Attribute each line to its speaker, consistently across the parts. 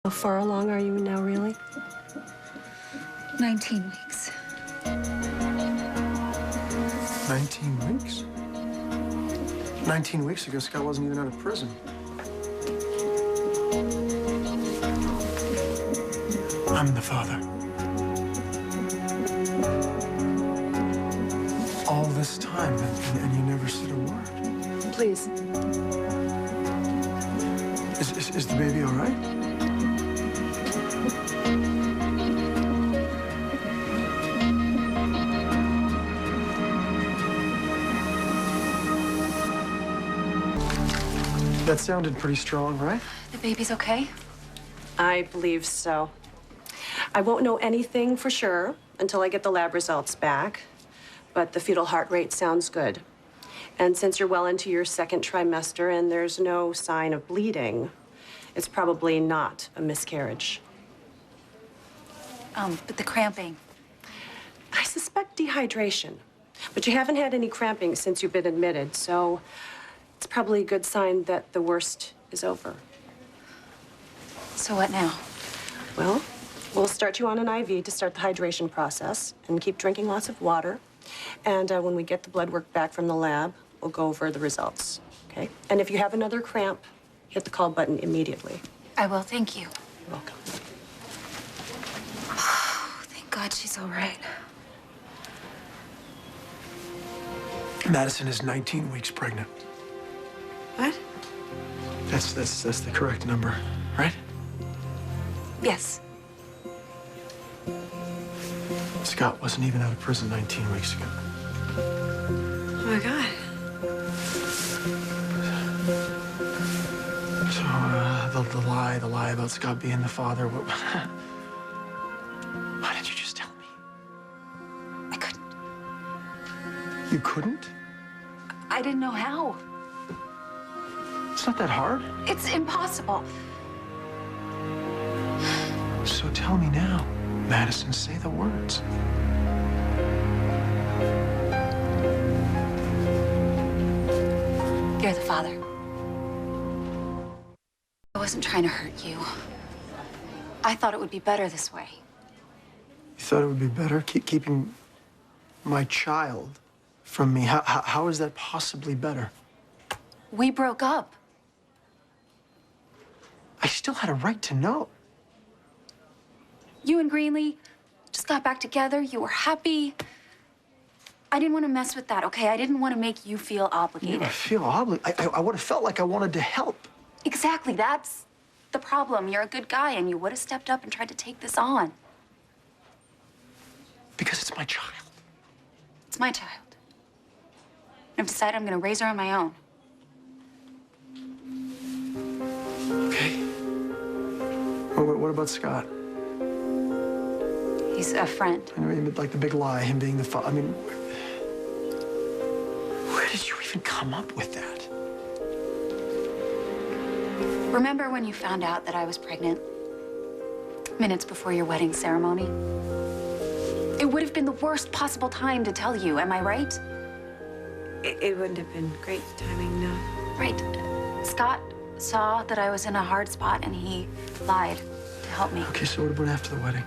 Speaker 1: How far along are you now, really?
Speaker 2: 19 weeks.
Speaker 3: 19 weeks? 19 weeks ago, Scott wasn't even out of prison. I'm the father. All this time, and you never said a word.
Speaker 1: Please.
Speaker 3: Is the baby all right? That sounded pretty strong, right?
Speaker 2: The baby's okay?
Speaker 1: I believe so. I won't know anything for sure until I get the lab results back, but the fetal heart rate sounds good. And since you're well into your second trimester and there's no sign of bleeding, it's probably not a miscarriage.
Speaker 2: But the cramping.
Speaker 1: I suspect dehydration, but you haven't had any cramping since you've been admitted, so it's probably a good sign that the worst is over.
Speaker 2: So what now?
Speaker 1: Well, we'll start you on an IV to start the hydration process and keep drinking lots of water. And when we get the blood work back from the lab, we'll go over the results, okay? And if you have another cramp, hit the call button immediately.
Speaker 2: I will, thank you.
Speaker 1: You're welcome.
Speaker 2: Oh, thank God she's all right.
Speaker 3: Madison is 19 weeks pregnant.
Speaker 1: What?
Speaker 3: That's the correct number, right?
Speaker 2: Yes.
Speaker 3: Scott wasn't even out of prison 19 weeks ago.
Speaker 1: Oh, my God.
Speaker 3: So, the lie about Scott being the father, what... Why didn't you just tell me?
Speaker 2: I couldn't.
Speaker 3: You couldn't?
Speaker 2: I didn't know how.
Speaker 3: It's not that hard.
Speaker 2: It's impossible.
Speaker 3: So tell me now, Madison, say the words.
Speaker 2: You're the father. I wasn't trying to hurt you. I thought it would be better this way.
Speaker 3: You thought it would be better keeping my child from me. How is that possibly better?
Speaker 2: We broke up.
Speaker 3: I still had a right to know.
Speaker 2: You and Greenlee just got back together. You were happy. I didn't want to mess with that, okay? I didn't want to make you feel obligated.
Speaker 3: I feel obligated. I would have felt like I wanted to help.
Speaker 2: Exactly. That's the problem. You're a good guy, and you would have stepped up and tried to take this on.
Speaker 3: Because it's my child.
Speaker 2: It's my child. I've decided I'm going to raise her on my own.
Speaker 3: Okay. What about Scott?
Speaker 2: He's a friend.
Speaker 3: I mean, like the big lie, him being the father. I mean, where did you even come up with that?
Speaker 2: Remember when you found out that I was pregnant? Minutes before your wedding ceremony? It would have been the worst possible time to tell you, am I right?
Speaker 4: It wouldn't have been great timing, no.
Speaker 2: Right. Scott saw that I was in a hard spot, and he lied to help me.
Speaker 3: Okay, so what about after the wedding?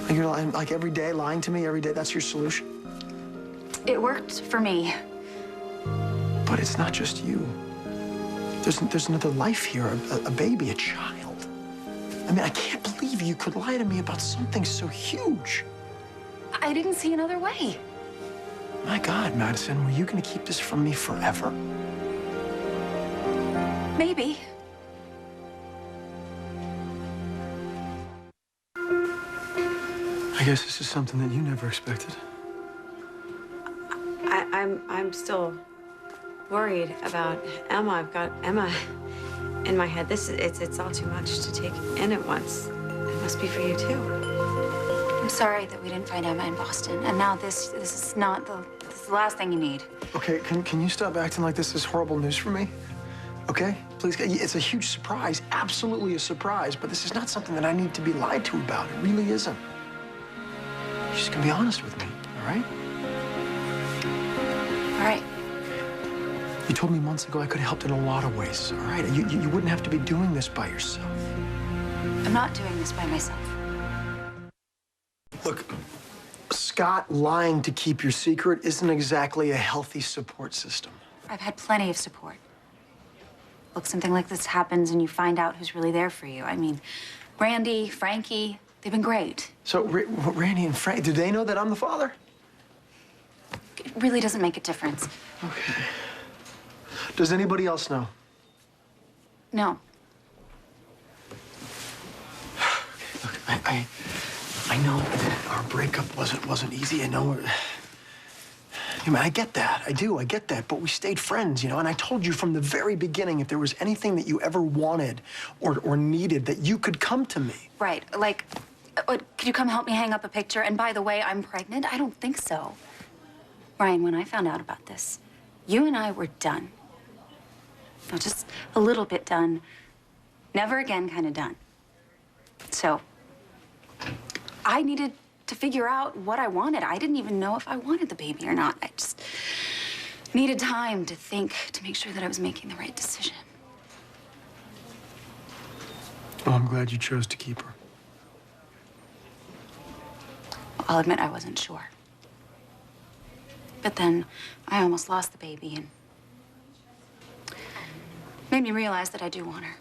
Speaker 3: Like you're lying, like every day, lying to me every day, that's your solution?
Speaker 2: It worked for me.
Speaker 3: But it's not just you. There's another life here, a baby, a child. I mean, I can't believe you could lie to me about something so huge.
Speaker 2: I didn't see another way.
Speaker 3: My God, Madison, were you gonna keep this from me forever?
Speaker 2: Maybe.
Speaker 3: I guess this is something that you never expected.
Speaker 4: I'm still worried about Emma. I've got Emma in my head. It's all too much to take in at once. It must be for you too.
Speaker 2: I'm sorry that we didn't find Emma in Boston, and now this is not this is the last thing you need.
Speaker 3: Okay, can you stop acting like this is horrible news for me? Okay? Please, it's a huge surprise, absolutely a surprise, but this is not something that I need to be lied to about. It really isn't. You're just gonna be honest with me, all right?
Speaker 2: All right.
Speaker 3: You told me months ago I could have helped in a lot of ways, all right? You wouldn't have to be doing this by yourself.
Speaker 2: I'm not doing this by myself.
Speaker 3: Look, Scott lying to keep your secret isn't exactly a healthy support system.
Speaker 2: I've had plenty of support. Look, something like this happens and you find out who's really there for you. I mean, Randy, Frankie, they've been great.
Speaker 3: So, Randy and Frank, do they know that I'm the father?
Speaker 2: It really doesn't make a difference.
Speaker 3: Okay. Does anybody else know?
Speaker 2: No.
Speaker 3: Look, I know that our breakup wasn't easy. I know. I mean, I get that. I do. I get that. But we stayed friends, you know. And I told you from the very beginning, if there was anything that you ever wanted or needed, that you could come to me.
Speaker 2: Right. Like, could you come help me hang up a picture? And by the way, I'm pregnant? I don't think so. Ryan, when I found out about this, you and I were done. No, just a little bit done. Never again kind of done. So, I needed to figure out what I wanted. I didn't even know if I wanted the baby or not. I just needed time to think, to make sure that I was making the right decision.
Speaker 3: Well, I'm glad you chose to keep her.
Speaker 2: I'll admit I wasn't sure. But then I almost lost the baby and made me realize that I do want her.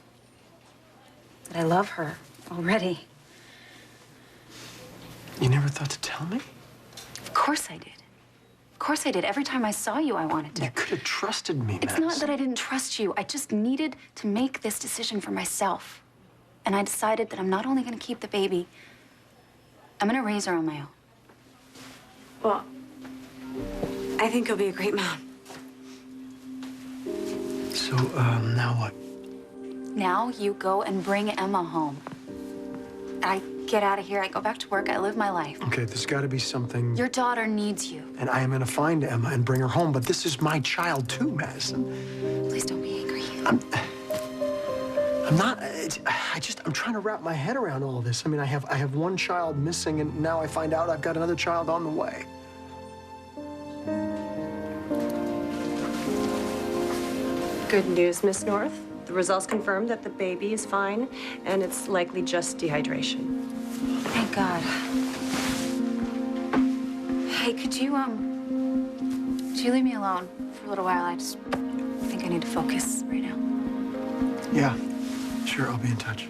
Speaker 2: That I love her already.
Speaker 3: You never thought to tell me?
Speaker 2: Of course I did. Of course I did. Every time I saw you, I wanted to.
Speaker 3: You could have trusted me,
Speaker 2: It's
Speaker 3: Madison.
Speaker 2: not that I didn't trust you. I just needed to make this decision for myself. And I decided that I'm not only going to keep the baby, I'm going to raise her on my own.
Speaker 4: Well, I think you'll be a great mom.
Speaker 3: So, now what?
Speaker 2: Now you go and bring Emma home. I get out of here. I go back to work. I live my life.
Speaker 3: Okay, there's got to be something.
Speaker 2: Your daughter needs you.
Speaker 3: And I am going to find Emma and bring her home. But this is my child, too, Madison.
Speaker 2: Please don't be angry.
Speaker 3: I'm not. I'm trying to wrap my head around all of this. I mean, I have one child missing, and now I find out I've got another child on the way.
Speaker 1: Good news, Miss North. The results confirm that the baby is fine, and it's likely just dehydration.
Speaker 2: Thank God. Hey, could you leave me alone for a little while? I just think I need to focus right now.
Speaker 3: Yeah, sure, I'll be in touch.